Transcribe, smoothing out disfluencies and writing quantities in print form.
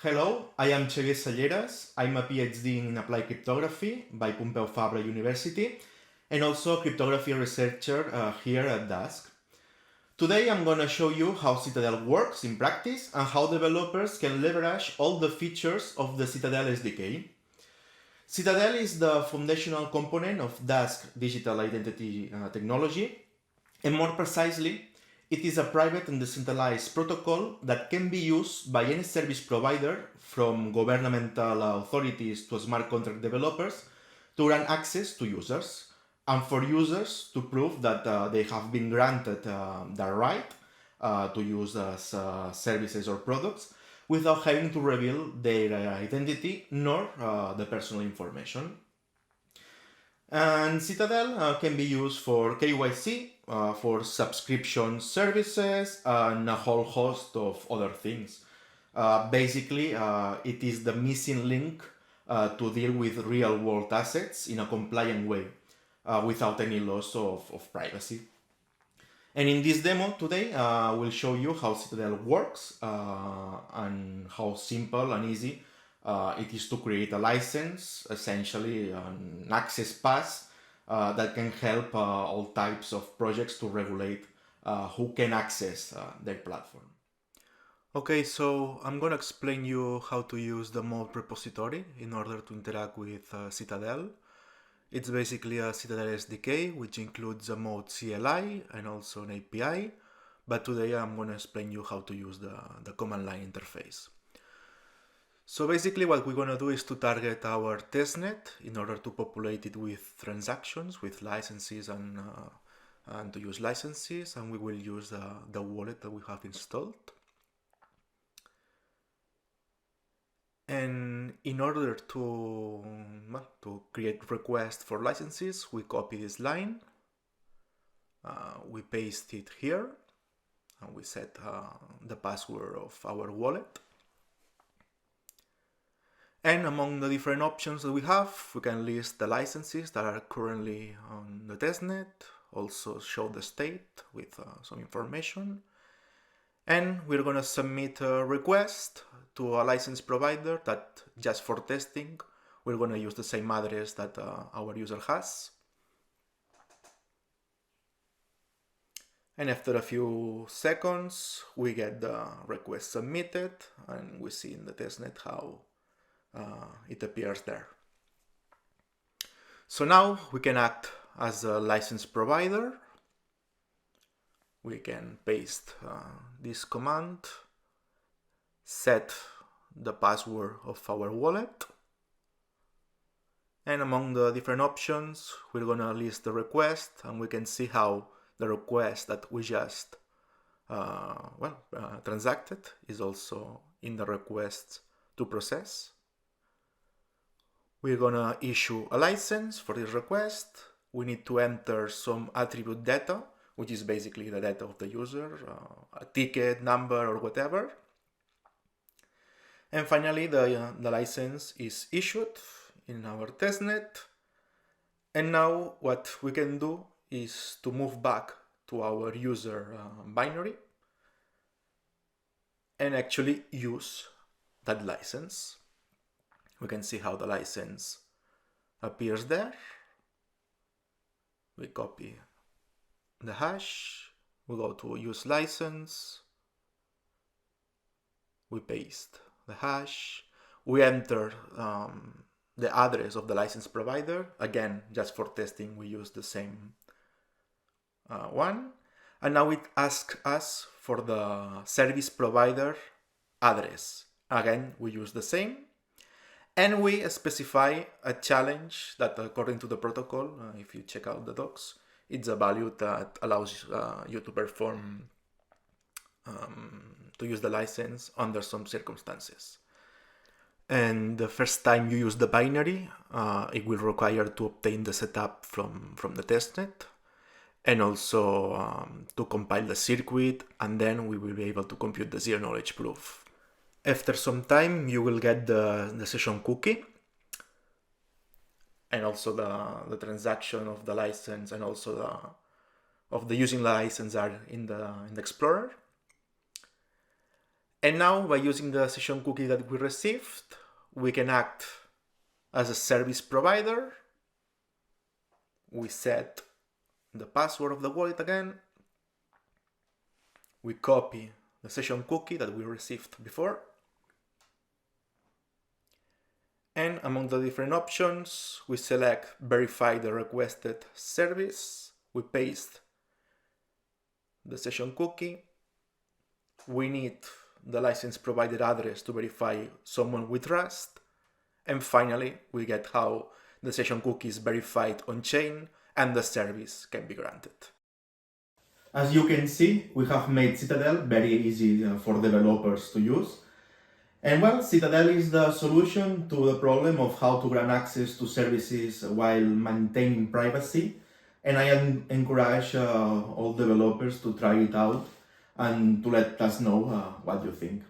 Hello, I am Xavier Salleras. I'm a PhD in Applied Cryptography by Pompeu Fabra University and also a cryptography researcher here at Dusk. Today I'm going to show you how Citadel works in practice and how developers can leverage all the features of the Citadel SDK. Citadel is the foundational component of Dusk digital identity technology, and more precisely, it is a private and decentralized protocol that can be used by any service provider, from governmental authorities to smart contract developers, to grant access to users, and for users to prove that they have been granted the right to use services or products without having to reveal their identity nor the personal information. And Citadel can be used for KYC, for subscription services, and a whole host of other things. Basically, it is the missing link to deal with real-world assets in a compliant way, without any loss of privacy. And in this demo today, we'll show you how Citadel works and how simple and easy it is to create a license, essentially an access pass that can help all types of projects to regulate who can access their platform. Okay, so I'm gonna explain you how to use the mode repository in order to interact with Citadel. It's basically a Citadel SDK, which includes a mode CLI and also an API, but today I'm gonna explain you how to use the command line interface. So basically what we're going to do is to target our testnet in order to populate it with transactions, with licenses and to use licenses, and we will use the wallet that we have installed. And in order to create requests for licenses, we copy this line, we paste it here, and we set the password of our wallet. And among the different options that we have, we can list the licenses that are currently on the testnet, also show the state with some information. And we're going to submit a request to a license provider that, just for testing, we're going to use the same address that our user has. And after a few seconds, we get the request submitted, and we see in the testnet how it appears there. So now we can act as a license provider. We can paste this command, set the password of our wallet, and among the different options, we're gonna list the request, and we can see how the request that we just transacted is also in the request to process. We're gonna issue a license for this request. We need to enter some attribute data, which is basically the data of the user, a ticket, number, or whatever. And finally, the license is issued in our testnet. And now what we can do is to move back to our user binary and actually use that license. We can see how the license appears there. We copy the hash, we go to use license, we paste the hash, we enter the address of the license provider. Again, just for testing, we use the same one. And now it asks us for the service provider address. Again, we use the same. And we specify a challenge that, according to the protocol, if you check out the docs, it's a value that allows you to perform, to use the license under some circumstances. And the first time you use the binary, it will require to obtain the setup from the testnet, and also to compile the circuit, and then we will be able to compute the zero-knowledge proof. After some time, you will get the session cookie, and also the transaction of the license, and also of the using license are in the Explorer. And now, by using the session cookie that we received, we can act as a service provider. We set the password of the wallet again. We copy the session cookie that we received before. And among the different options, we select verify the requested service. We paste the session cookie. We need the license provider address to verify someone we trust. And finally, we get how the session cookie is verified on-chain and the service can be granted. As you can see, we have made Citadel very easy for developers to use. And well, Citadel is the solution to the problem of how to grant access to services while maintaining privacy. And I encourage all developers to try it out and to let us know what you think.